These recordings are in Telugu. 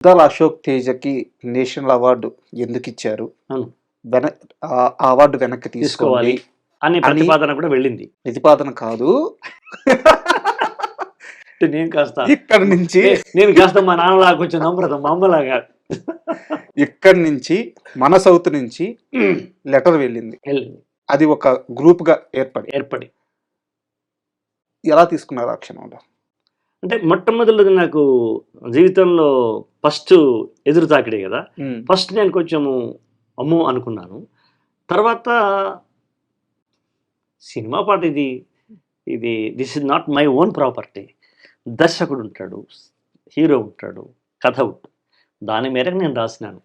'Muddala Ashok తేజకి' national award ఎందుకిచ్చారు? అవును. వెన ఆ అవార్డు వెనక్కి తీసుకోవాలి తీసుకోండి అనే అని ప్రతిపాదన కూడా వెళ్ళింది. ప్రతిపాదన కాదు. అంటే నేను కాస్త ఇక్కడి నుంచి నేను కాస్త మా నాన్నలాగా కొంచెం నమ్రత, మా అమ్మలాగా ఇక్కడి నుంచి మన సౌత్ నుంచి లెటర్ వెళ్ళింది. వెళ్ళింది. అది ఒక గ్రూప్‌గా ఏర్పడి. ఎలా తీసుకున్నారు ఆ క్షణంలో? అంటే మొట్టమొదటిది నాకు జీవితంలో ఫస్ట్ ఎదురు తాకిడే కదా! హ్మ్. ఫస్ట్ నేను కొంచెము అమ్మో! అనుకున్నాను. తర్వాత సినిమా పాట ఇది this is not my own property. దర్శకుడు ఉంటాడు, హీరో ఉంటాడు, కథ ఉంటుంది. దాని మేరకు నేను రాసినాను.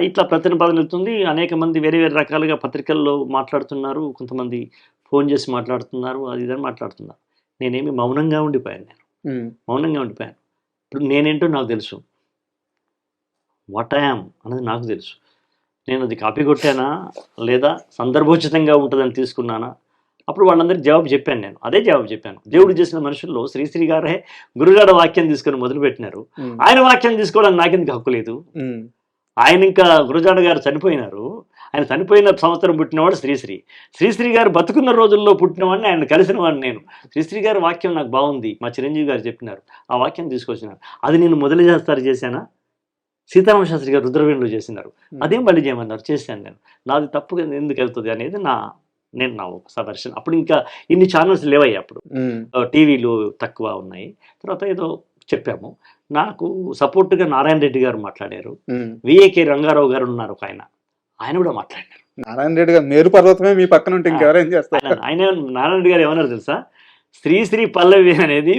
ఇట్లా ప్రతిపాదన వెళ్తుంది. అనేక మంది వేరే వేరే రకాలుగా పత్రికల్లో మాట్లాడుతున్నారు. కొంతమంది ఫోన్ చేసి మాట్లాడుతున్నారు. అది ఇదని మాట్లాడుతున్నారు. నేనేమి మౌనంగా ఉండిపోయాను నేను. మౌనంగా ఉండిపోయాను. ఇప్పుడు నేనేంటో నాకు తెలుసు. వాట్ ఐ యామ్ అన్నది నాకు తెలుసు. నేను అది కాపీ కొట్టానా? లేదా సందర్భోచితంగా ఉంటుందని తీసుకున్నానా? అప్పుడు వాళ్ళందరికీ జవాబు చెప్పాను నేను. అదే జవాబు చెప్పాను. దేవుడు చేసిన మనుషుల్లో శ్రీశ్రీ గారే గురుగాడ వాక్యం తీసుకొని మొదలుపెట్టినారు. ఆయన వాక్యం తీసుకోవడానికి నాకెందుకు హక్కు లేదు? ఆయన ఇంకా గురజాడ గారు చనిపోయినారు. ఆయన చనిపోయిన సంవత్సరం పుట్టినవాడు శ్రీశ్రీ. శ్రీశ్రీ గారు బతుకున్న రోజుల్లో పుట్టినవాడిని, ఆయన కలిసిన వాడిని నేను. శ్రీశ్రీ గారి వాక్యం నాకు బాగుంది. మా చిరంజీవి గారు చెప్పినారు. ఆ వాక్యం తీసుకొచ్చినారు. అది నేను మొదలు చేశానా? సీతారామ శాస్త్రి గారు రుద్రవీణలో చేసినారు. అదేం మళ్ళీ చేయమన్నారు, చేశాను నేను. నాది తప్పు ఎందుకు వెళ్తుంది అనేది నా ఒక సబర్షన్. అప్పుడు ఇంకా ఇన్ని ఛానల్స్ లేవయ్యాయి. అప్పుడు టీవీలు తక్కువ ఉన్నాయి. తర్వాత ఏదో చెప్పాము. నాకు సపోర్ట్గా నారాయణ రెడ్డి గారు మాట్లాడారు. విఏకే రంగారావు గారు ఉన్నారు ఒక ఆయన కూడా మాట్లాడారు. నారాయణ రెడ్డి గారు మేరు పర్వతమే మీ పక్కన ఉంటే ఇంకెవరేం చేస్తారు? ఆయన నారాయణ రెడ్డి గారు ఏమన్నారు తెలుసా? శ్రీశ్రీ పల్లవి అనేది